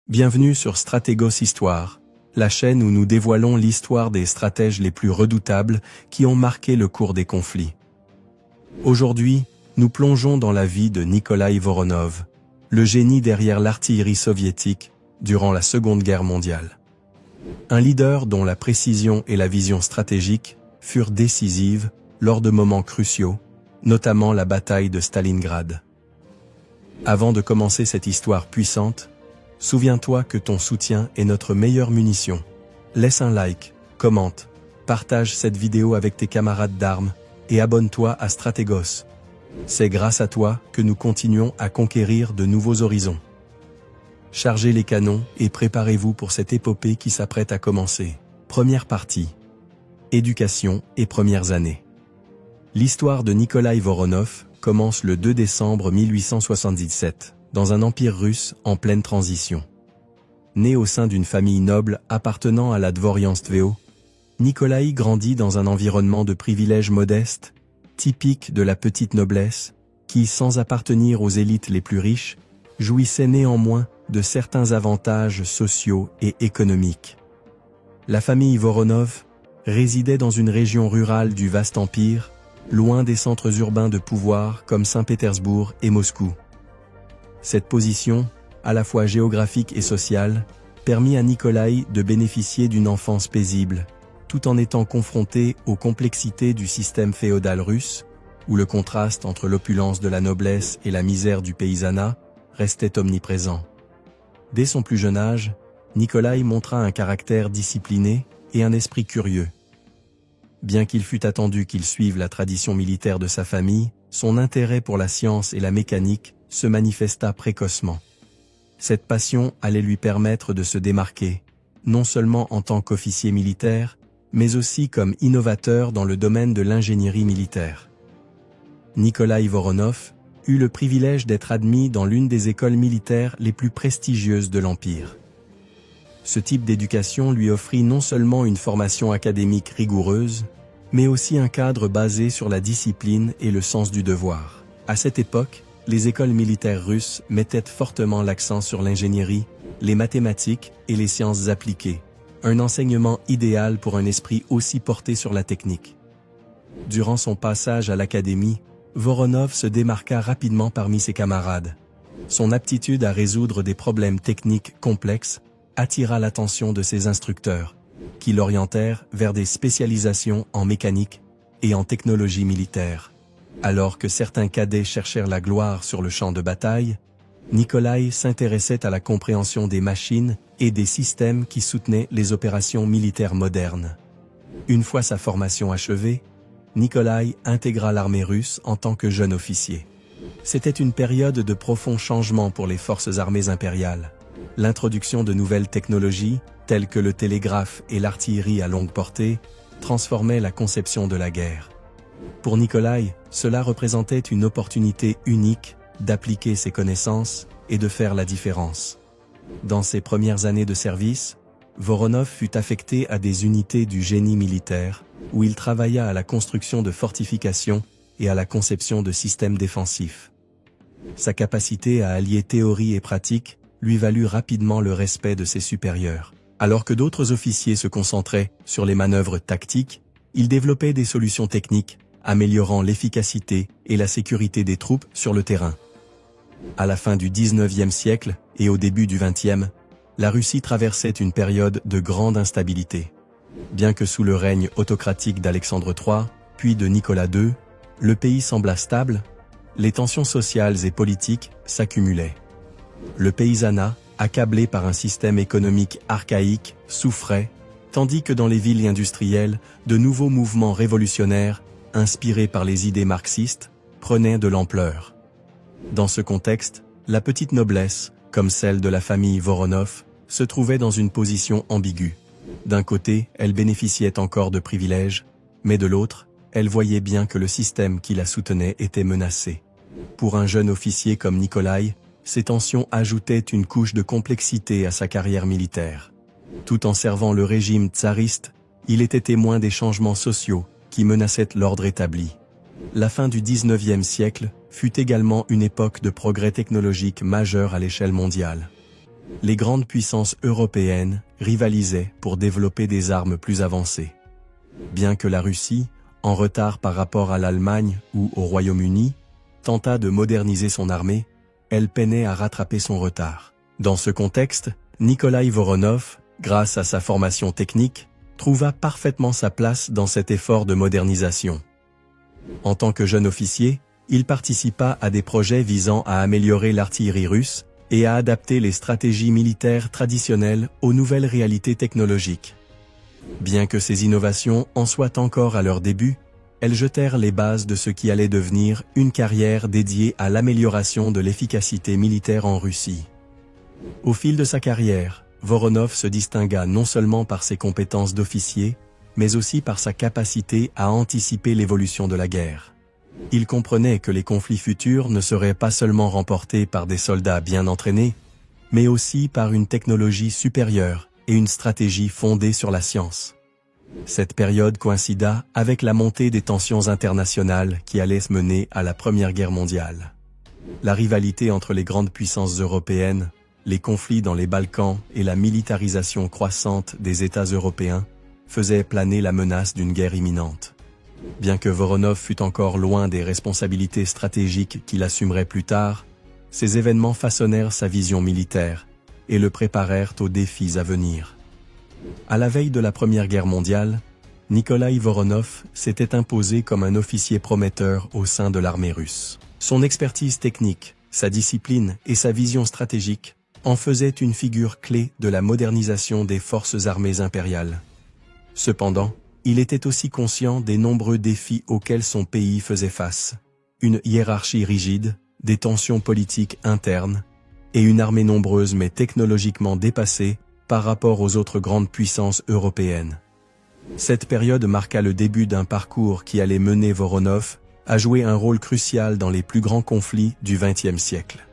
Bienvenue sur Stratégos Histoire, la chaîne où nous dévoilons l'histoire des stratèges les plus redoutables qui ont marqué le cours des conflits. Aujourd'hui, nous plongeons dans la vie de Nikolaï Voronov, le génie derrière l'artillerie soviétique durant la Seconde Guerre mondiale. Un leader dont la précision et la vision stratégique furent décisives lors de moments cruciaux, notamment la bataille de Stalingrad. Avant de commencer cette histoire puissante, souviens-toi que ton soutien est notre meilleure munition. Laisse un like, commente, partage cette vidéo avec tes camarades d'armes et abonne-toi à Stratégos. C'est grâce à toi que nous continuons à conquérir de nouveaux horizons. Chargez les canons et préparez-vous pour cette épopée qui s'apprête à commencer. Première partie. Éducation et premières années. L'histoire de Nikolaï Voronov commence le 2 décembre 1877, dans un empire russe en pleine transition. Né au sein d'une famille noble appartenant à la dvoryanstvo, Nikolaï grandit dans un environnement de privilèges modestes, typique de la petite noblesse, qui, sans appartenir aux élites les plus riches, jouissait néanmoins de certains avantages sociaux et économiques. La famille Voronov résidait dans une région rurale du vaste empire, loin des centres urbains de pouvoir comme Saint-Pétersbourg et Moscou. Cette position, à la fois géographique et sociale, permit à Nikolaï de bénéficier d'une enfance paisible, tout en étant confronté aux complexités du système féodal russe, où le contraste entre l'opulence de la noblesse et la misère du paysanat restait omniprésent. Dès son plus jeune âge, Nikolaï montra un caractère discipliné et un esprit curieux. Bien qu'il fût attendu qu'il suive la tradition militaire de sa famille, son intérêt pour la science et la mécanique se manifesta précocement. Cette passion allait lui permettre de se démarquer, non seulement en tant qu'officier militaire, mais aussi comme innovateur dans le domaine de l'ingénierie militaire. Nikolaï Voronov eut le privilège d'être admis dans l'une des écoles militaires les plus prestigieuses de l'Empire. Ce type d'éducation lui offrit non seulement une formation académique rigoureuse, mais aussi un cadre basé sur la discipline et le sens du devoir. À cette époque, les écoles militaires russes mettaient fortement l'accent sur l'ingénierie, les mathématiques et les sciences appliquées, un enseignement idéal pour un esprit aussi porté sur la technique. Durant son passage à l'académie, Voronov se démarqua rapidement parmi ses camarades. Son aptitude à résoudre des problèmes techniques complexes attira l'attention de ses instructeurs, qui l'orientèrent vers des spécialisations en mécanique et en technologie militaire. Alors que certains cadets cherchèrent la gloire sur le champ de bataille, Nikolaï s'intéressait à la compréhension des machines et des systèmes qui soutenaient les opérations militaires modernes. Une fois sa formation achevée, Nikolaï intégra l'armée russe en tant que jeune officier. C'était une période de profonds changements pour les forces armées impériales. L'introduction de nouvelles technologies, telles que le télégraphe et l'artillerie à longue portée, transformait la conception de la guerre. Pour Nikolaï, cela représentait une opportunité unique d'appliquer ses connaissances et de faire la différence. Dans ses premières années de service, Voronov fut affecté à des unités du génie militaire, où il travailla à la construction de fortifications et à la conception de systèmes défensifs. Sa capacité à allier théorie et pratique lui valut rapidement le respect de ses supérieurs. Alors que d'autres officiers se concentraient sur les manœuvres tactiques, il développait des solutions techniques, améliorant l'efficacité et la sécurité des troupes sur le terrain. À la fin du XIXe siècle et au début du XXe, la Russie traversait une période de grande instabilité. Bien que sous le règne autocratique d'Alexandre III, puis de Nicolas II, le pays sembla stable, les tensions sociales et politiques s'accumulaient. Le paysanat, accablé par un système économique archaïque, souffrait, tandis que dans les villes industrielles, de nouveaux mouvements révolutionnaires, inspirés par les idées marxistes, prenaient de l'ampleur. Dans ce contexte, la petite noblesse, comme celle de la famille Voronov, se trouvait dans une position ambiguë. D'un côté, elle bénéficiait encore de privilèges, mais de l'autre, elle voyait bien que le système qui la soutenait était menacé. Pour un jeune officier comme Nikolaï, ces tensions ajoutaient une couche de complexité à sa carrière militaire. Tout en servant le régime tsariste, il était témoin des changements sociaux qui menaçaient l'ordre établi. La fin du XIXe siècle fut également une époque de progrès technologiques majeurs à l'échelle mondiale. Les grandes puissances européennes rivalisaient pour développer des armes plus avancées. Bien que la Russie, en retard par rapport à l'Allemagne ou au Royaume-Uni, tenta de moderniser son armée, elle peinait à rattraper son retard. Dans ce contexte, Nikolaï Voronov, grâce à sa formation technique, trouva parfaitement sa place dans cet effort de modernisation. En tant que jeune officier, il participa à des projets visant à améliorer l'artillerie russe et à adapter les stratégies militaires traditionnelles aux nouvelles réalités technologiques. Bien que ces innovations en soient encore à leur début, elles jetèrent les bases de ce qui allait devenir une carrière dédiée à l'amélioration de l'efficacité militaire en Russie. Au fil de sa carrière, Voronov se distingua non seulement par ses compétences d'officier, mais aussi par sa capacité à anticiper l'évolution de la guerre. Il comprenait que les conflits futurs ne seraient pas seulement remportés par des soldats bien entraînés, mais aussi par une technologie supérieure et une stratégie fondée sur la science. Cette période coïncida avec la montée des tensions internationales qui allaient se mener à la Première Guerre mondiale. La rivalité entre les grandes puissances européennes, les conflits dans les Balkans et la militarisation croissante des États européens faisaient planer la menace d'une guerre imminente. Bien que Voronov fût encore loin des responsabilités stratégiques qu'il assumerait plus tard, ces événements façonnèrent sa vision militaire et le préparèrent aux défis à venir. À la veille de la Première Guerre mondiale, Nikolaï Voronov s'était imposé comme un officier prometteur au sein de l'armée russe. Son expertise technique, sa discipline et sa vision stratégique en faisaient une figure clé de la modernisation des forces armées impériales. Cependant, il était aussi conscient des nombreux défis auxquels son pays faisait face. Une hiérarchie rigide, des tensions politiques internes, et une armée nombreuse mais technologiquement dépassée par rapport aux autres grandes puissances européennes. Cette période marqua le début d'un parcours qui allait mener Voronov à jouer un rôle crucial dans les plus grands conflits du XXe siècle.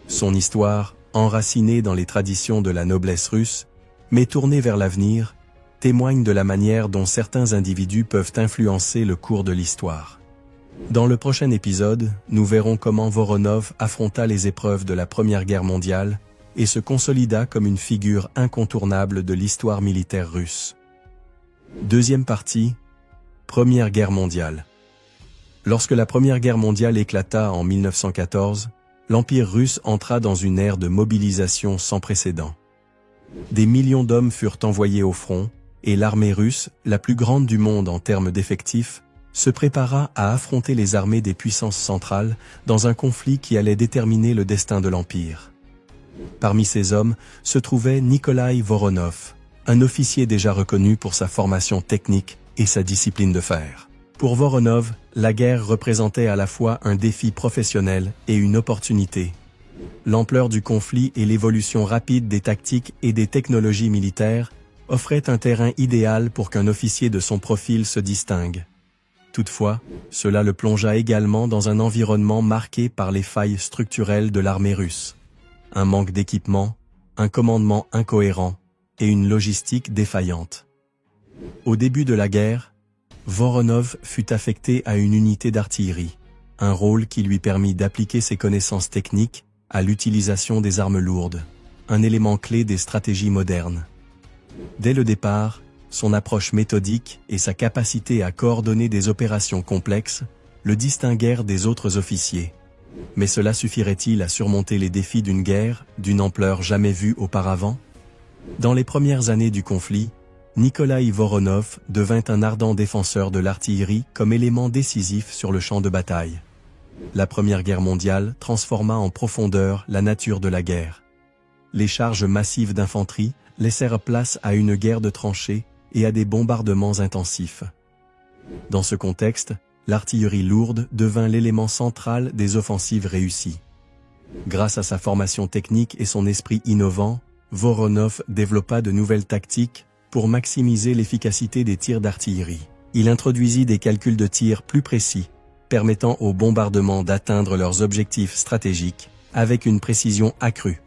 Son histoire, enracinée dans les traditions de la noblesse russe, mais tournée vers l'avenir, témoigne de la manière dont certains individus peuvent influencer le cours de l'histoire. Dans le prochain épisode, nous verrons comment Voronov affronta les épreuves de la Première Guerre mondiale et se consolida comme une figure incontournable de l'histoire militaire russe. Deuxième partie, Première Guerre mondiale. Lorsque la Première Guerre mondiale éclata en 1914, l'Empire russe entra dans une ère de mobilisation sans précédent. Des millions d'hommes furent envoyés au front, et l'armée russe, la plus grande du monde en termes d'effectifs, se prépara à affronter les armées des puissances centrales dans un conflit qui allait déterminer le destin de l'Empire. Parmi ces hommes se trouvait Nikolaï Voronov, un officier déjà reconnu pour sa formation technique et sa discipline de fer. Pour Voronov, la guerre représentait à la fois un défi professionnel et une opportunité. L'ampleur du conflit et l'évolution rapide des tactiques et des technologies militaires offraient un terrain idéal pour qu'un officier de son profil se distingue. Toutefois, cela le plongea également dans un environnement marqué par les failles structurelles de l'armée russe. Un manque d'équipement, un commandement incohérent et une logistique défaillante. Au début de la guerre, Voronov fut affecté à une unité d'artillerie, un rôle qui lui permit d'appliquer ses connaissances techniques à l'utilisation des armes lourdes, un élément clé des stratégies modernes. Dès le départ, son approche méthodique et sa capacité à coordonner des opérations complexes le distinguèrent des autres officiers. Mais cela suffirait-il à surmonter les défis d'une guerre d'une ampleur jamais vue auparavant? Dans les premières années du conflit, Nikolaï Voronov devint un ardent défenseur de l'artillerie comme élément décisif sur le champ de bataille. La Première Guerre mondiale transforma en profondeur la nature de la guerre. Les charges massives d'infanterie laissèrent place à une guerre de tranchées et à des bombardements intensifs. Dans ce contexte, l'artillerie lourde devint l'élément central des offensives réussies. Grâce à sa formation technique et son esprit innovant, Voronov développa de nouvelles tactiques pour maximiser l'efficacité des tirs d'artillerie. Il introduisit des calculs de tir plus précis, permettant aux bombardements d'atteindre leurs objectifs stratégiques avec une précision accrue.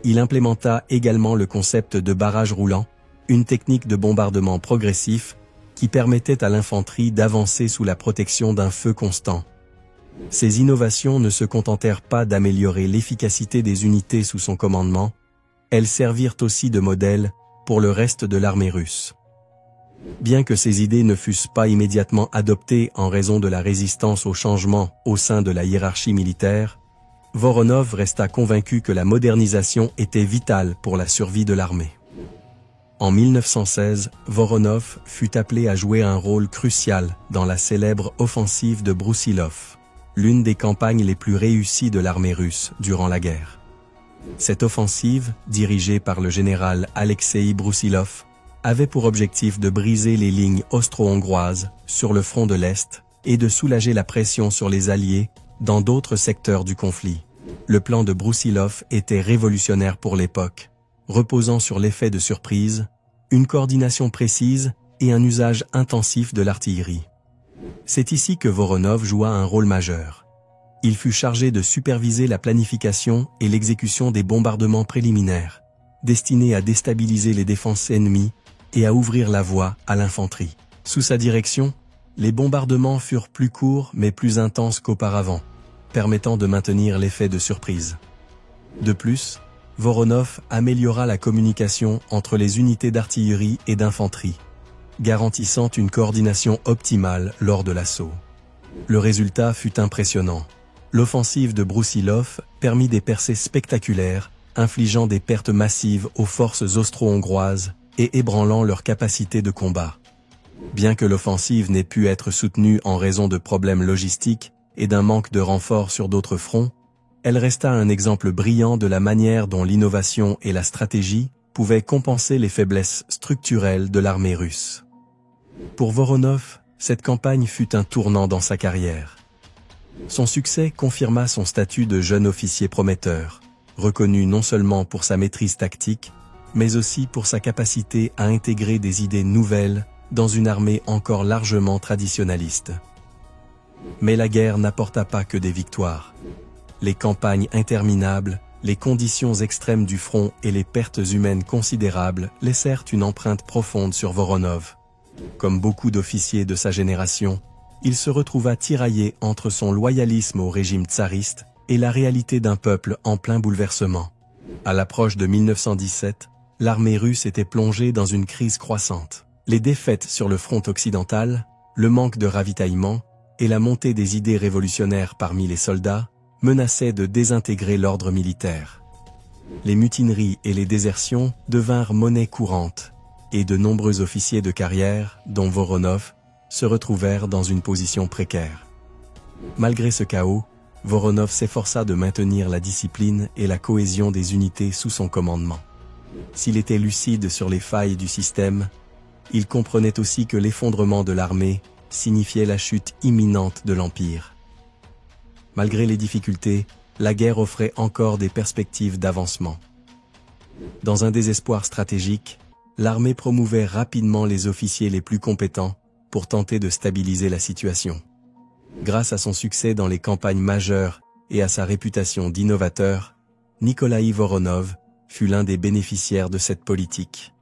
Il implémenta également le concept de barrage roulant, une technique de bombardement progressif qui permettait à l'infanterie d'avancer sous la protection d'un feu constant. Ces innovations ne se contentèrent pas d'améliorer l'efficacité des unités sous son commandement, Elles servirent aussi de modèle pour le reste de l'armée russe. Bien que ces idées ne fussent pas immédiatement adoptées en raison de la résistance au changement au sein de la hiérarchie militaire, Voronov resta convaincu que la modernisation était vitale pour la survie de l'armée. En 1916, Voronov fut appelé à jouer un rôle crucial dans la célèbre offensive de Broussilov, l'une des campagnes les plus réussies de l'armée russe durant la guerre. Cette offensive, dirigée par le général Alexei Broussilov, avait pour objectif de briser les lignes austro-hongroises sur le front de l'Est et de soulager la pression sur les Alliés dans d'autres secteurs du conflit. Le plan de Broussilov était révolutionnaire pour l'époque, reposant sur l'effet de surprise, une coordination précise et un usage intensif de l'artillerie. C'est ici que Voronov joua un rôle majeur. Il fut chargé de superviser la planification et l'exécution des bombardements préliminaires, destinés à déstabiliser les défenses ennemies et à ouvrir la voie à l'infanterie. Sous sa direction, les bombardements furent plus courts mais plus intenses qu'auparavant, permettant de maintenir l'effet de surprise. De plus, Voronov améliora la communication entre les unités d'artillerie et d'infanterie, garantissant une coordination optimale lors de l'assaut. Le résultat fut impressionnant. L'offensive de Broussilov permit des percées spectaculaires, infligeant des pertes massives aux forces austro-hongroises et ébranlant leur capacité de combat. Bien que l'offensive n'ait pu être soutenue en raison de problèmes logistiques et d'un manque de renforts sur d'autres fronts, elle resta un exemple brillant de la manière dont l'innovation et la stratégie pouvaient compenser les faiblesses structurelles de l'armée russe. Pour Voronov, cette campagne fut un tournant dans sa carrière. Son succès confirma son statut de jeune officier prometteur, reconnu non seulement pour sa maîtrise tactique, mais aussi pour sa capacité à intégrer des idées nouvelles dans une armée encore largement traditionnaliste. Mais la guerre n'apporta pas que des victoires. Les campagnes interminables, les conditions extrêmes du front et les pertes humaines considérables laissèrent une empreinte profonde sur Voronov. Comme beaucoup d'officiers de sa génération, il se retrouva tiraillé entre son loyalisme au régime tsariste et la réalité d'un peuple en plein bouleversement. À l'approche de 1917, l'armée russe était plongée dans une crise croissante. Les défaites sur le front occidental, le manque de ravitaillement et la montée des idées révolutionnaires parmi les soldats menaçaient de désintégrer l'ordre militaire. Les mutineries et les désertions devinrent monnaie courante, et de nombreux officiers de carrière, dont Voronov, se retrouvèrent dans une position précaire. Malgré ce chaos, Voronov s'efforça de maintenir la discipline et la cohésion des unités sous son commandement. S'il était lucide sur les failles du système, il comprenait aussi que l'effondrement de l'armée signifiait la chute imminente de l'Empire. Malgré les difficultés, la guerre offrait encore des perspectives d'avancement. Dans un désespoir stratégique, l'armée promouvait rapidement les officiers les plus compétents pour tenter de stabiliser la situation. Grâce à son succès dans les campagnes majeures et à sa réputation d'innovateur, Nikolaï Voronov fut l'un des bénéficiaires de cette politique.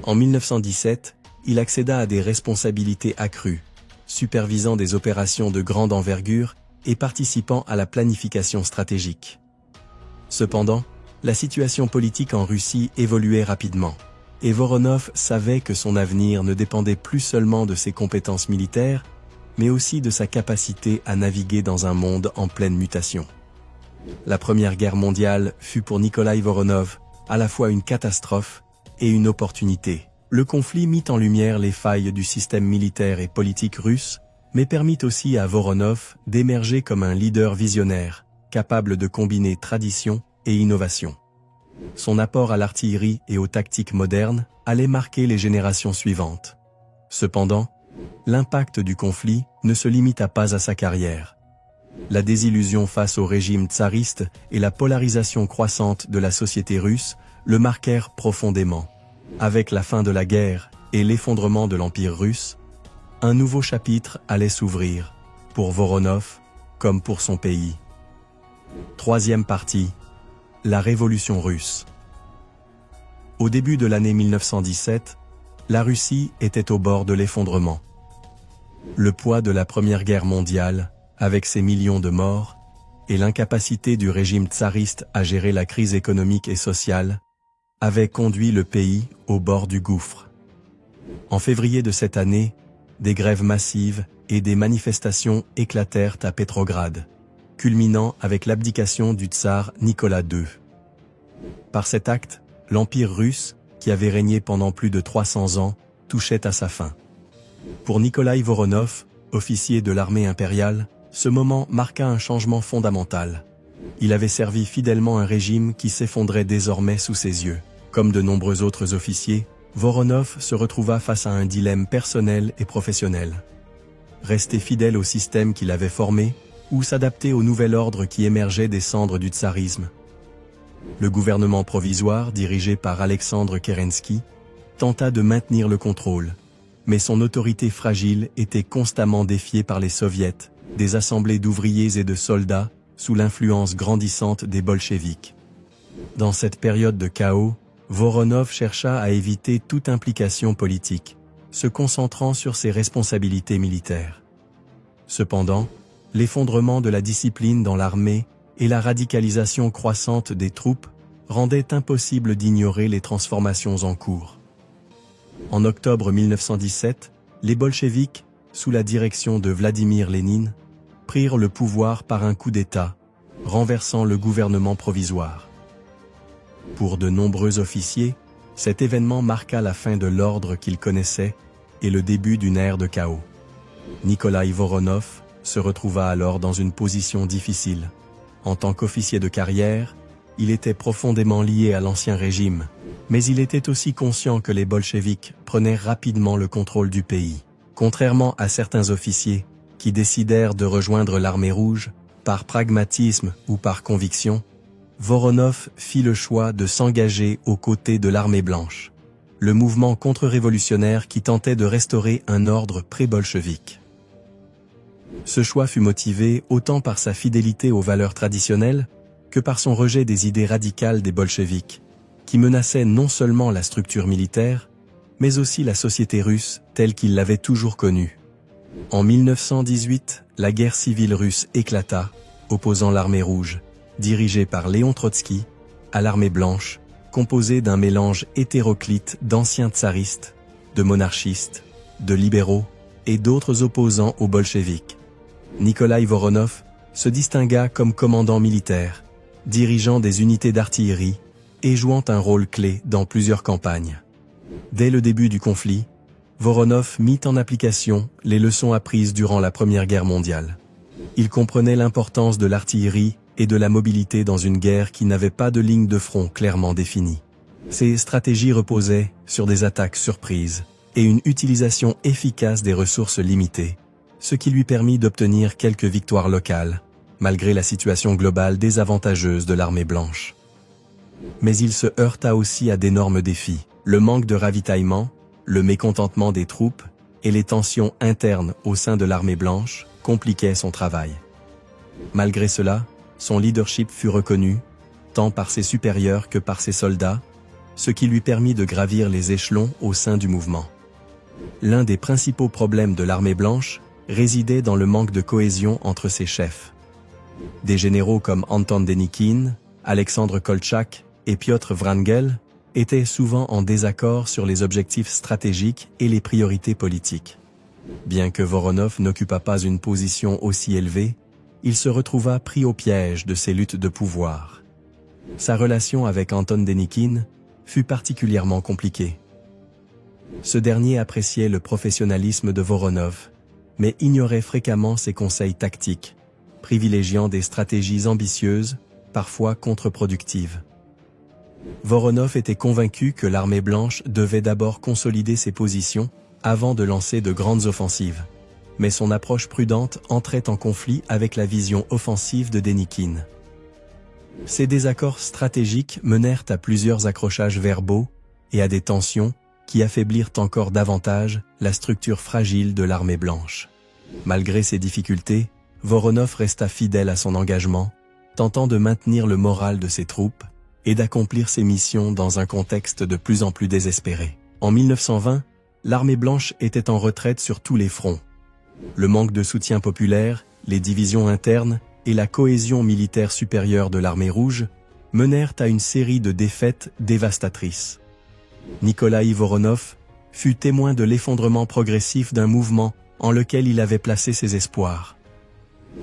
En 1917, il accéda à des responsabilités accrues, supervisant des opérations de grande envergure et participant à la planification stratégique. Cependant, la situation politique en Russie évoluait rapidement, et Voronov savait que son avenir ne dépendait plus seulement de ses compétences militaires, mais aussi de sa capacité à naviguer dans un monde en pleine mutation. La Première Guerre mondiale fut pour Nikolaï Voronov à la fois une catastrophe et une opportunité. Le conflit mit en lumière les failles du système militaire et politique russe, mais permit aussi à Voronov d'émerger comme un leader visionnaire, capable de combiner tradition et innovation. Son apport à l'artillerie et aux tactiques modernes allait marquer les générations suivantes. Cependant, l'impact du conflit ne se limita pas à sa carrière. La désillusion face au régime tsariste et la polarisation croissante de la société russe le marquèrent profondément. Avec la fin de la guerre et l'effondrement de l'Empire russe, un nouveau chapitre allait s'ouvrir, pour Voronov comme pour son pays. Troisième partie, la Révolution russe. Au début de l'année 1917, la Russie était au bord de l'effondrement. Le poids de la Première Guerre mondiale, avec ses millions de morts, et l'incapacité du régime tsariste à gérer la crise économique et sociale, avait conduit le pays au bord du gouffre. En février de cette année, des grèves massives et des manifestations éclatèrent à Petrograd, culminant avec l'abdication du tsar Nicolas II. Par cet acte, l'Empire russe, qui avait régné pendant plus de 300 ans, touchait à sa fin. Pour Nikolaï Voronov, officier de l'armée impériale, ce moment marqua un changement fondamental. Il avait servi fidèlement un régime qui s'effondrait désormais sous ses yeux. Comme de nombreux autres officiers, Voronov se retrouva face à un dilemme personnel et professionnel. Rester fidèle au système qu'il avait formé, ou s'adapter au nouvel ordre qui émergeait des cendres du tsarisme. Le gouvernement provisoire, dirigé par Alexandre Kerensky, tenta de maintenir le contrôle, mais son autorité fragile était constamment défiée par les soviets, des assemblées d'ouvriers et de soldats, sous l'influence grandissante des bolcheviks. Dans cette période de chaos, Voronov chercha à éviter toute implication politique, se concentrant sur ses responsabilités militaires. Cependant, l'effondrement de la discipline dans l'armée et la radicalisation croissante des troupes rendaient impossible d'ignorer les transformations en cours. En octobre 1917, les bolcheviks, sous la direction de Vladimir Lénine, prirent le pouvoir par un coup d'État, renversant le gouvernement provisoire. Pour de nombreux officiers, cet événement marqua la fin de l'ordre qu'ils connaissaient et le début d'une ère de chaos. Nikolaï Voronov se retrouva alors dans une position difficile. En tant qu'officier de carrière, il était profondément lié à l'ancien régime, mais il était aussi conscient que les bolcheviks prenaient rapidement le contrôle du pays. Contrairement à certains officiers qui décidèrent de rejoindre l'armée rouge, par pragmatisme ou par conviction, Voronov fit le choix de s'engager aux côtés de l'armée blanche, le mouvement contre-révolutionnaire qui tentait de restaurer un ordre pré-bolchevique. Ce choix fut motivé autant par sa fidélité aux valeurs traditionnelles que par son rejet des idées radicales des bolcheviks, qui menaçaient non seulement la structure militaire, mais aussi la société russe telle qu'il l'avait toujours connue. En 1918, la guerre civile russe éclata, opposant l'armée rouge, dirigée par Léon Trotsky, à l'armée blanche, composée d'un mélange hétéroclite d'anciens tsaristes, de monarchistes, de libéraux et d'autres opposants aux bolcheviks. Nikolaï Voronov se distingua comme commandant militaire, dirigeant des unités d'artillerie et jouant un rôle clé dans plusieurs campagnes. Dès le début du conflit, Voronov mit en application les leçons apprises durant la Première Guerre mondiale. Il comprenait l'importance de l'artillerie et de la mobilité dans une guerre qui n'avait pas de ligne de front clairement définie. Ses stratégies reposaient sur des attaques surprises et une utilisation efficace des ressources limitées, ce qui lui permit d'obtenir quelques victoires locales, malgré la situation globale désavantageuse de l'armée blanche. Mais il se heurta aussi à d'énormes défis, le manque de ravitaillement, le mécontentement des troupes et les tensions internes au sein de l'armée blanche compliquaient son travail. Malgré cela, son leadership fut reconnu, tant par ses supérieurs que par ses soldats, ce qui lui permit de gravir les échelons au sein du mouvement. L'un des principaux problèmes de l'armée blanche résidait dans le manque de cohésion entre ses chefs. Des généraux comme Anton Dénikine, Alexandre Koltchak et Piotr Wrangel étaient souvent en désaccord sur les objectifs stratégiques et les priorités politiques. Bien que Voronov n'occupât pas une position aussi élevée, il se retrouva pris au piège de ces luttes de pouvoir. Sa relation avec Anton Dénikine fut particulièrement compliquée. Ce dernier appréciait le professionnalisme de Voronov, mais ignorait fréquemment ses conseils tactiques, privilégiant des stratégies ambitieuses, parfois contre-productives. Voronov était convaincu que l'armée blanche devait d'abord consolider ses positions avant de lancer de grandes offensives. Mais son approche prudente entrait en conflit avec la vision offensive de Dénikine. Ces désaccords stratégiques menèrent à plusieurs accrochages verbaux et à des tensions qui affaiblirent encore davantage la structure fragile de l'armée blanche. Malgré ces difficultés, Voronov resta fidèle à son engagement, tentant de maintenir le moral de ses troupes et d'accomplir ses missions dans un contexte de plus en plus désespéré. En 1920, l'armée blanche était en retraite sur tous les fronts. Le manque de soutien populaire, les divisions internes et la cohésion militaire supérieure de l'armée rouge menèrent à une série de défaites dévastatrices. Nikolaï Voronov fut témoin de l'effondrement progressif d'un mouvement en lequel il avait placé ses espoirs.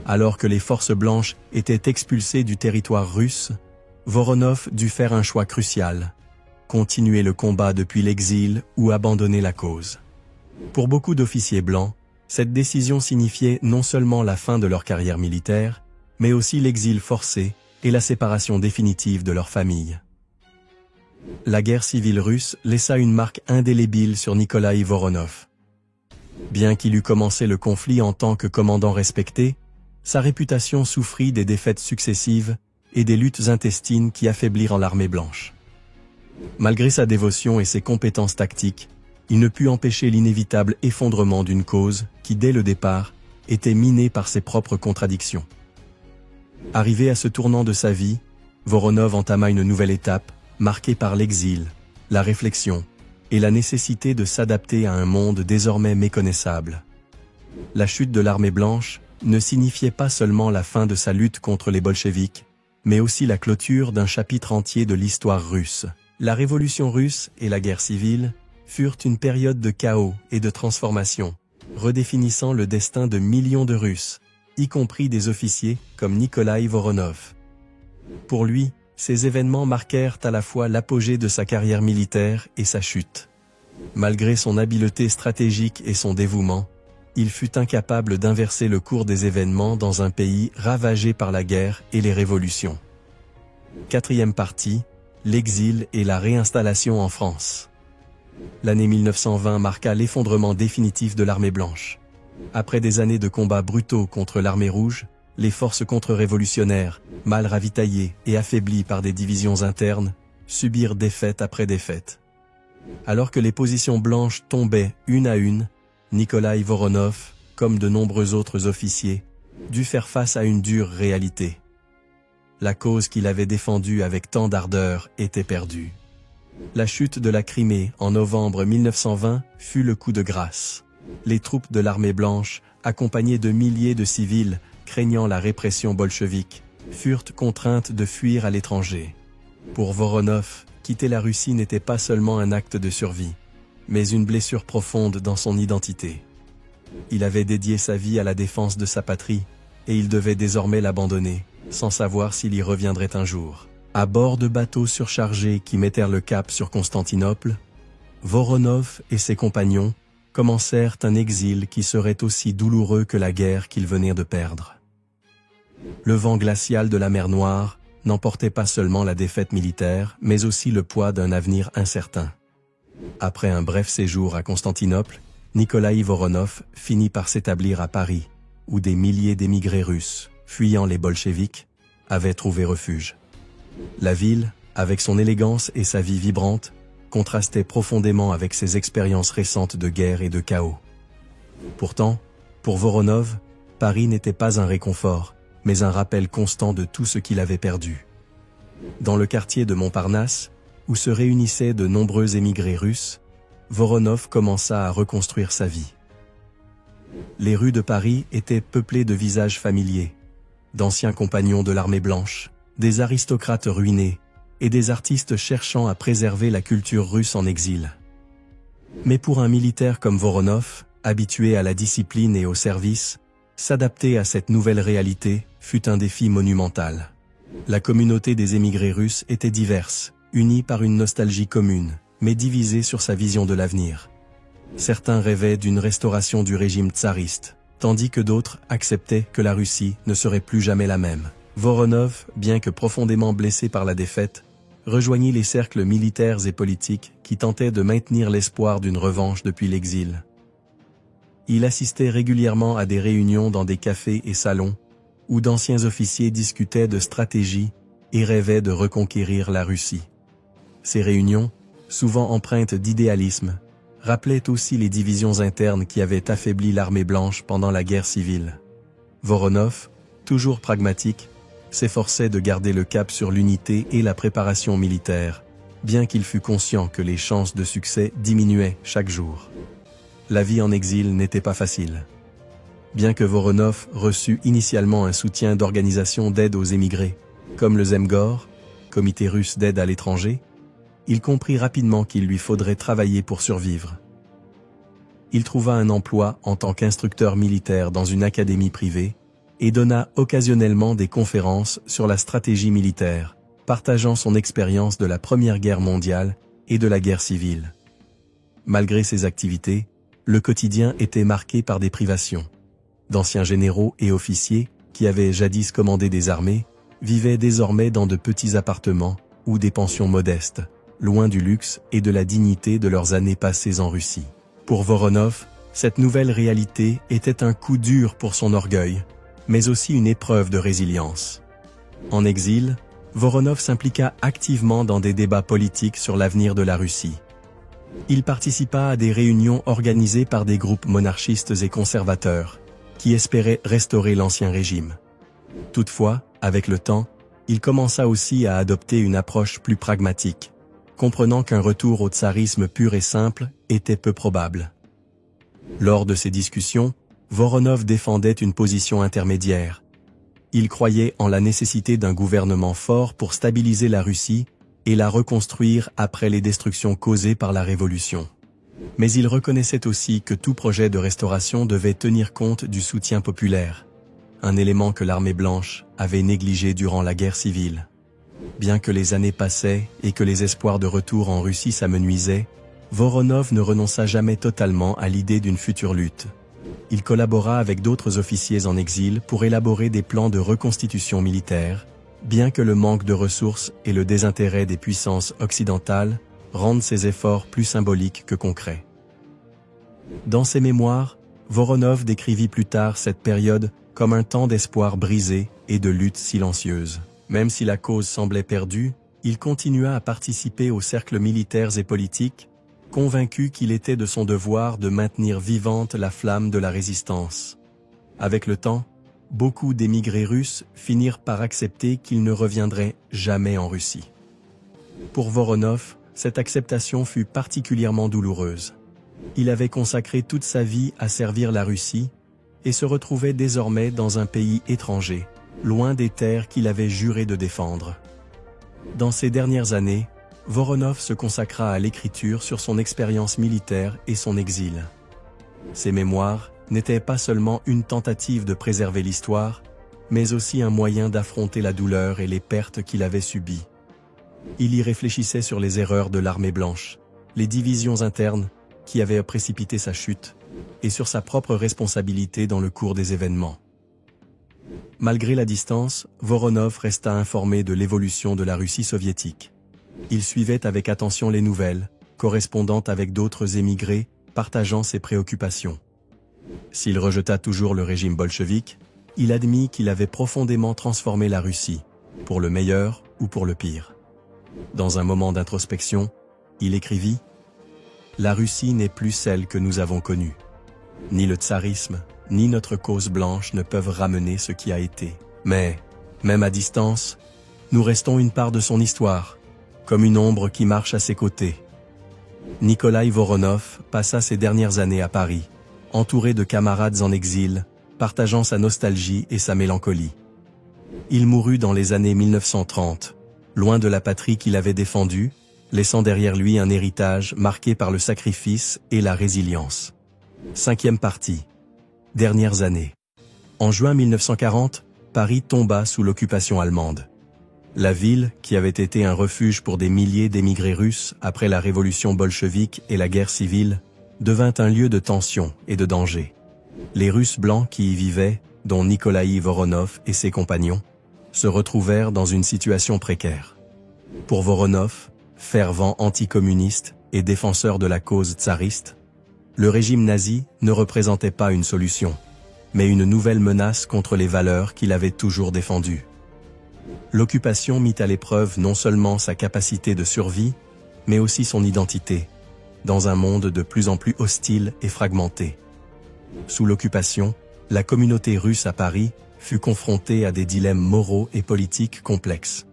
Alors que les forces blanches étaient expulsées du territoire russe, Voronov dut faire un choix crucial: continuer le combat depuis l'exil ou abandonner la cause. Pour beaucoup d'officiers blancs, cette décision signifiait non seulement la fin de leur carrière militaire, mais aussi l'exil forcé et la séparation définitive de leur famille. La guerre civile russe laissa une marque indélébile sur Nikolaï Voronov. Bien qu'il eût commencé le conflit en tant que commandant respecté, sa réputation souffrit des défaites successives et des luttes intestines qui affaiblirent l'armée blanche. Malgré sa dévotion et ses compétences tactiques, il ne put empêcher l'inévitable effondrement d'une cause qui, dès le départ, était minée par ses propres contradictions. Arrivé à ce tournant de sa vie, Voronov entama une nouvelle étape, marquée par l'exil, la réflexion et la nécessité de s'adapter à un monde désormais méconnaissable. La chute de l'armée blanche ne signifiait pas seulement la fin de sa lutte contre les bolcheviks, mais aussi la clôture d'un chapitre entier de l'histoire russe. La révolution russe et la guerre civile furent une période de chaos et de transformation, redéfinissant le destin de millions de Russes, y compris des officiers comme Nikolaï Voronov. Pour lui, ces événements marquèrent à la fois l'apogée de sa carrière militaire et sa chute. Malgré son habileté stratégique et son dévouement, il fut incapable d'inverser le cours des événements dans un pays ravagé par la guerre et les révolutions. Quatrième partie, l'exil et la réinstallation en France. L'année 1920 marqua l'effondrement définitif de l'armée blanche. Après des années de combats brutaux contre l'armée rouge, les forces contre-révolutionnaires, mal ravitaillées et affaiblies par des divisions internes, subirent défaite après défaite. Alors que les positions blanches tombaient une à une, Nikolaï Voronov, comme de nombreux autres officiers, dut faire face à une dure réalité. La cause qu'il avait défendue avec tant d'ardeur était perdue. La chute de la Crimée en novembre 1920 fut le coup de grâce. Les troupes de l'armée blanche, accompagnées de milliers de civils, craignant la répression bolchevique, furent contraintes de fuir à l'étranger. Pour Voronov, quitter la Russie n'était pas seulement un acte de survie, mais une blessure profonde dans son identité. Il avait dédié sa vie à la défense de sa patrie, et il devait désormais l'abandonner, sans savoir s'il y reviendrait un jour. À bord de bateaux surchargés qui mettèrent le cap sur Constantinople, Voronov et ses compagnons commencèrent un exil qui serait aussi douloureux que la guerre qu'ils venaient de perdre. Le vent glacial de la mer Noire n'emportait pas seulement la défaite militaire, mais aussi le poids d'un avenir incertain. Après un bref séjour à Constantinople, Nikolaï Voronov finit par s'établir à Paris, où des milliers d'émigrés russes, fuyant les bolcheviks, avaient trouvé refuge. La ville, avec son élégance et sa vie vibrante, contrastait profondément avec ses expériences récentes de guerre et de chaos. Pourtant, pour Voronov, Paris n'était pas un réconfort, mais un rappel constant de tout ce qu'il avait perdu. Dans le quartier de Montparnasse, où se réunissaient de nombreux émigrés russes, Voronov commença à reconstruire sa vie. Les rues de Paris étaient peuplées de visages familiers, d'anciens compagnons de l'armée blanche, des aristocrates ruinés et des artistes cherchant à préserver la culture russe en exil. Mais pour un militaire comme Voronov, habitué à la discipline et au service, s'adapter à cette nouvelle réalité fut un défi monumental. La communauté des émigrés russes était diverse, unie par une nostalgie commune, mais divisée sur sa vision de l'avenir. Certains rêvaient d'une restauration du régime tsariste, tandis que d'autres acceptaient que la Russie ne serait plus jamais la même. Voronov, bien que profondément blessé par la défaite, rejoignit les cercles militaires et politiques qui tentaient de maintenir l'espoir d'une revanche depuis l'exil. Il assistait régulièrement à des réunions dans des cafés et salons, où d'anciens officiers discutaient de stratégie et rêvaient de reconquérir la Russie. Ces réunions, souvent empreintes d'idéalisme, rappelaient aussi les divisions internes qui avaient affaibli l'armée blanche pendant la guerre civile. Voronov, toujours pragmatique, s'efforçait de garder le cap sur l'unité et la préparation militaire, bien qu'il fût conscient que les chances de succès diminuaient chaque jour. La vie en exil n'était pas facile. Bien que Voronov reçut initialement un soutien d'organisations d'aide aux émigrés, comme le Zemgor, comité russe d'aide à l'étranger, il comprit rapidement qu'il lui faudrait travailler pour survivre. Il trouva un emploi en tant qu'instructeur militaire dans une académie privée et donna occasionnellement des conférences sur la stratégie militaire, partageant son expérience de la Première Guerre mondiale et de la guerre civile. Malgré ses activités, le quotidien était marqué par des privations. D'anciens généraux et officiers, qui avaient jadis commandé des armées, vivaient désormais dans de petits appartements ou des pensions modestes, loin du luxe et de la dignité de leurs années passées en Russie. Pour Voronov, cette nouvelle réalité était un coup dur pour son orgueil, mais aussi une épreuve de résilience. En exil, Voronov s'impliqua activement dans des débats politiques sur l'avenir de la Russie. Il participa à des réunions organisées par des groupes monarchistes et conservateurs, qui espéraient restaurer l'ancien régime. Toutefois, avec le temps, il commença aussi à adopter une approche plus pragmatique, comprenant qu'un retour au tsarisme pur et simple était peu probable. Lors de ces discussions, Voronov défendait une position intermédiaire. Il croyait en la nécessité d'un gouvernement fort pour stabiliser la Russie et la reconstruire après les destructions causées par la Révolution. Mais il reconnaissait aussi que tout projet de restauration devait tenir compte du soutien populaire, un élément que l'armée blanche avait négligé durant la guerre civile. Bien que les années passaient et que les espoirs de retour en Russie s'amenuisaient, Voronov ne renonça jamais totalement à l'idée d'une future lutte. Il collabora avec d'autres officiers en exil pour élaborer des plans de reconstitution militaire, bien que le manque de ressources et le désintérêt des puissances occidentales rendent ces efforts plus symboliques que concrets. Dans ses mémoires, Voronov décrivit plus tard cette période comme un temps d'espoir brisé et de lutte silencieuse. Même si la cause semblait perdue, il continua à participer aux cercles militaires et politiques, convaincu qu'il était de son devoir de maintenir vivante la flamme de la résistance. Avec le temps, beaucoup d'émigrés russes finirent par accepter qu'ils ne reviendraient jamais en Russie. Pour Voronov, cette acceptation fut particulièrement douloureuse. Il avait consacré toute sa vie à servir la Russie et se retrouvait désormais dans un pays étranger, loin des terres qu'il avait juré de défendre. Dans ces dernières années, Voronov se consacra à l'écriture sur son expérience militaire et son exil. Ses mémoires n'étaient pas seulement une tentative de préserver l'histoire, mais aussi un moyen d'affronter la douleur et les pertes qu'il avait subies. Il y réfléchissait sur les erreurs de l'armée blanche, les divisions internes qui avaient précipité sa chute, et sur sa propre responsabilité dans le cours des événements. Malgré la distance, Voronov resta informé de l'évolution de la Russie soviétique. Il suivait avec attention les nouvelles, correspondant avec d'autres émigrés, partageant ses préoccupations. S'il rejeta toujours le régime bolchevique, il admit qu'il avait profondément transformé la Russie, pour le meilleur ou pour le pire. Dans un moment d'introspection, il écrivit « La Russie n'est plus celle que nous avons connue. Ni le tsarisme, ni notre cause blanche ne peuvent ramener ce qui a été. Mais, même à distance, nous restons une part de son histoire, comme une ombre qui marche à ses côtés. » Nikolaï Voronov passa ses dernières années à Paris, entouré de camarades en exil, partageant sa nostalgie et sa mélancolie. Il mourut dans les années 1930, loin de la patrie qu'il avait défendue, laissant derrière lui un héritage marqué par le sacrifice et la résilience. 5e partie. Dernières années. En juin 1940, Paris tomba sous l'occupation allemande. La ville, qui avait été un refuge pour des milliers d'émigrés russes après la révolution bolchevique et la guerre civile, devint un lieu de tension et de danger. Les Russes blancs qui y vivaient, dont Nikolaï Voronov et ses compagnons, se retrouvèrent dans une situation précaire. Pour Voronov, fervent anticommuniste et défenseur de la cause tsariste, le régime nazi ne représentait pas une solution, mais une nouvelle menace contre les valeurs qu'il avait toujours défendues. L'occupation mit à l'épreuve non seulement sa capacité de survie, mais aussi son identité, dans un monde de plus en plus hostile et fragmenté. Sous l'occupation, la communauté russe à Paris fut confrontée à des dilemmes moraux et politiques complexes.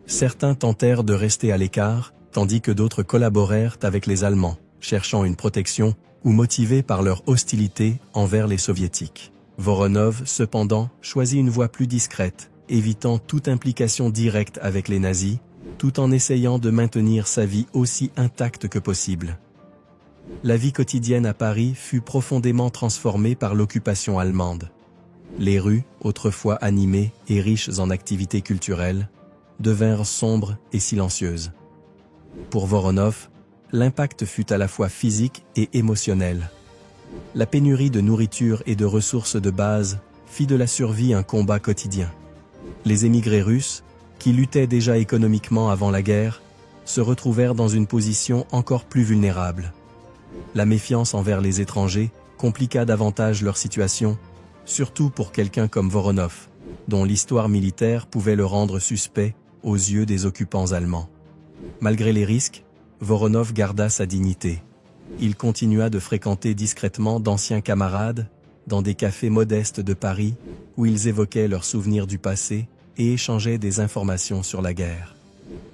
Certains tentèrent de rester à l'écart, tandis que d'autres collaborèrent avec les Allemands, cherchant une protection ou motivés par leur hostilité envers les Soviétiques. Voronov, cependant, choisit une voie plus discrète, évitant toute implication directe avec les nazis, tout en essayant de maintenir sa vie aussi intacte que possible. La vie quotidienne à Paris fut profondément transformée par l'occupation allemande. Les rues, autrefois animées et riches en activités culturelles, devinrent sombres et silencieuses. Pour Voronov, l'impact fut à la fois physique et émotionnel. La pénurie de nourriture et de ressources de base fit de la survie un combat quotidien. Les émigrés russes, qui luttaient déjà économiquement avant la guerre, se retrouvèrent dans une position encore plus vulnérable. La méfiance envers les étrangers compliqua davantage leur situation, surtout pour quelqu'un comme Voronov, dont l'histoire militaire pouvait le rendre suspect aux yeux des occupants allemands. Malgré les risques, Voronov garda sa dignité. Il continua de fréquenter discrètement d'anciens camarades, dans des cafés modestes de Paris, où ils évoquaient leurs souvenirs du passé et échangeaient des informations sur la guerre.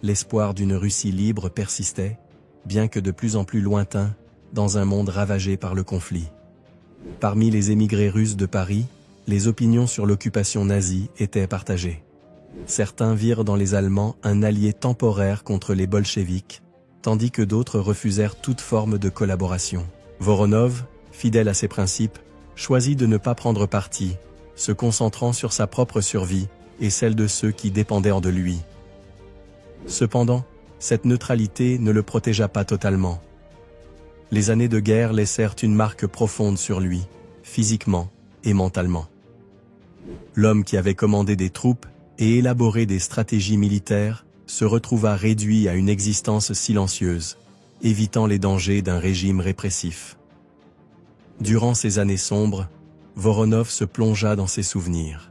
L'espoir d'une Russie libre persistait, bien que de plus en plus lointain, dans un monde ravagé par le conflit. Parmi les émigrés russes de Paris, les opinions sur l'occupation nazie étaient partagées. Certains virent dans les Allemands un allié temporaire contre les bolcheviks, tandis que d'autres refusèrent toute forme de collaboration. Voronov, fidèle à ses principes, choisit de ne pas prendre parti, se concentrant sur sa propre survie et celle de ceux qui dépendaient de lui. Cependant, cette neutralité ne le protégea pas totalement. Les années de guerre laissèrent une marque profonde sur lui, physiquement et mentalement. L'homme qui avait commandé des troupes et élaboré des stratégies militaires se retrouva réduit à une existence silencieuse, évitant les dangers d'un régime répressif. Durant ces années sombres, Voronov se plongea dans ses souvenirs.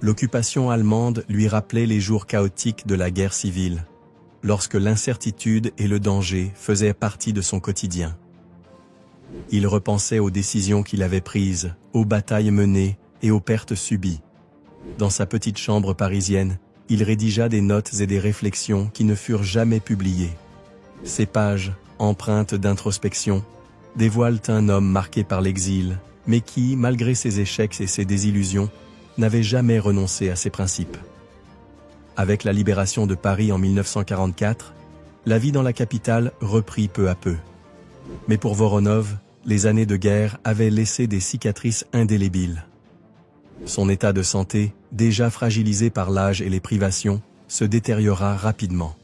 L'occupation allemande lui rappelait les jours chaotiques de la guerre civile, lorsque l'incertitude et le danger faisaient partie de son quotidien. Il repensait aux décisions qu'il avait prises, aux batailles menées et aux pertes subies. Dans sa petite chambre parisienne, il rédigea des notes et des réflexions qui ne furent jamais publiées. Ces pages, empreintes d'introspection, dévoilent un homme marqué par l'exil, mais qui, malgré ses échecs et ses désillusions, n'avait jamais renoncé à ses principes. Avec la libération de Paris en 1944, la vie dans la capitale reprit peu à peu. Mais pour Voronov, les années de guerre avaient laissé des cicatrices indélébiles. Son état de santé, déjà fragilisé par l'âge et les privations, se détériora rapidement.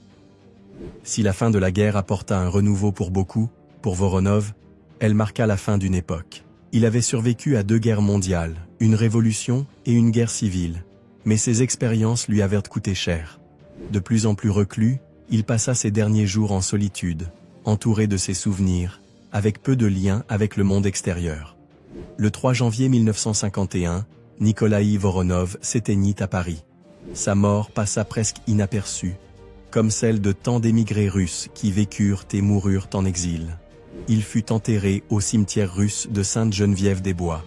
Si la fin de la guerre apporta un renouveau pour beaucoup, pour Voronov, elle marqua la fin d'une époque. Il avait survécu à 2 guerres mondiales, une révolution et une guerre civile, mais ces expériences lui avaient coûté cher. De plus en plus reclus, il passa ses derniers jours en solitude, entouré de ses souvenirs, avec peu de liens avec le monde extérieur. Le 3 janvier 1951, Nikolaï Voronov s'éteignit à Paris. Sa mort passa presque inaperçue, comme celle de tant d'émigrés russes qui vécurent et moururent en exil. Il fut enterré au cimetière russe de Sainte-Geneviève-des-Bois,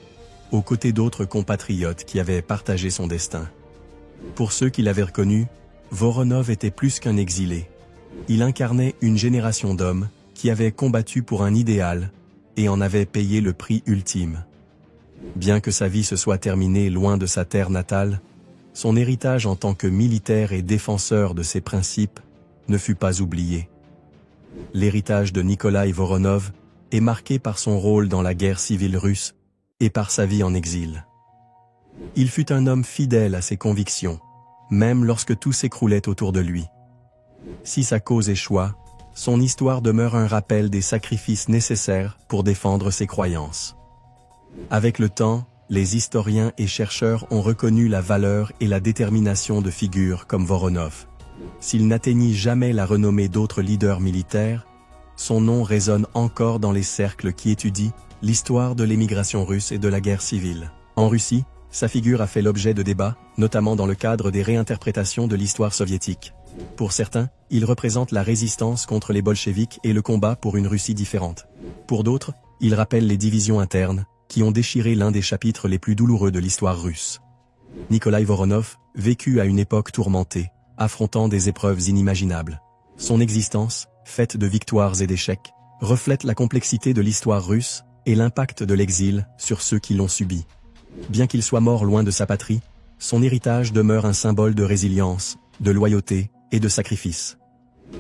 aux côtés d'autres compatriotes qui avaient partagé son destin. Pour ceux qui l'avaient reconnu, Voronov était plus qu'un exilé. Il incarnait une génération d'hommes qui avaient combattu pour un idéal et en avaient payé le prix ultime. Bien que sa vie se soit terminée loin de sa terre natale, son héritage en tant que militaire et défenseur de ses principes ne fut pas oublié. L'héritage de Nikolaï Voronov est marqué par son rôle dans la guerre civile russe et par sa vie en exil. Il fut un homme fidèle à ses convictions, même lorsque tout s'écroulait autour de lui. Si sa cause échoua, son histoire demeure un rappel des sacrifices nécessaires pour défendre ses croyances. Avec le temps, les historiens et chercheurs ont reconnu la valeur et la détermination de figures comme Voronov. S'il n'atteignit jamais la renommée d'autres leaders militaires, son nom résonne encore dans les cercles qui étudient l'histoire de l'émigration russe et de la guerre civile. En Russie, sa figure a fait l'objet de débats, notamment dans le cadre des réinterprétations de l'histoire soviétique. Pour certains, il représente la résistance contre les bolcheviks et le combat pour une Russie différente. Pour d'autres, il rappelle les divisions internes, qui ont déchiré l'un des chapitres les plus douloureux de l'histoire russe. Nikolaï Voronov vécut à une époque tourmentée, affrontant des épreuves inimaginables. Son existence, faite de victoires et d'échecs, reflète la complexité de l'histoire russe et l'impact de l'exil sur ceux qui l'ont subi. Bien qu'il soit mort loin de sa patrie, son héritage demeure un symbole de résilience, de loyauté et de sacrifices.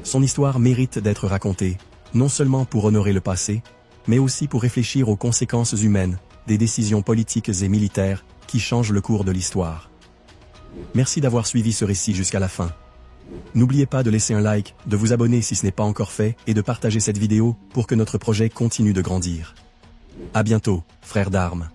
Son histoire mérite d'être racontée, non seulement pour honorer le passé, mais aussi pour réfléchir aux conséquences humaines des décisions politiques et militaires qui changent le cours de l'histoire. Merci d'avoir suivi ce récit jusqu'à la fin. N'oubliez pas de laisser un like, de vous abonner si ce n'est pas encore fait et de partager cette vidéo pour que notre projet continue de grandir. À bientôt, frères d'armes.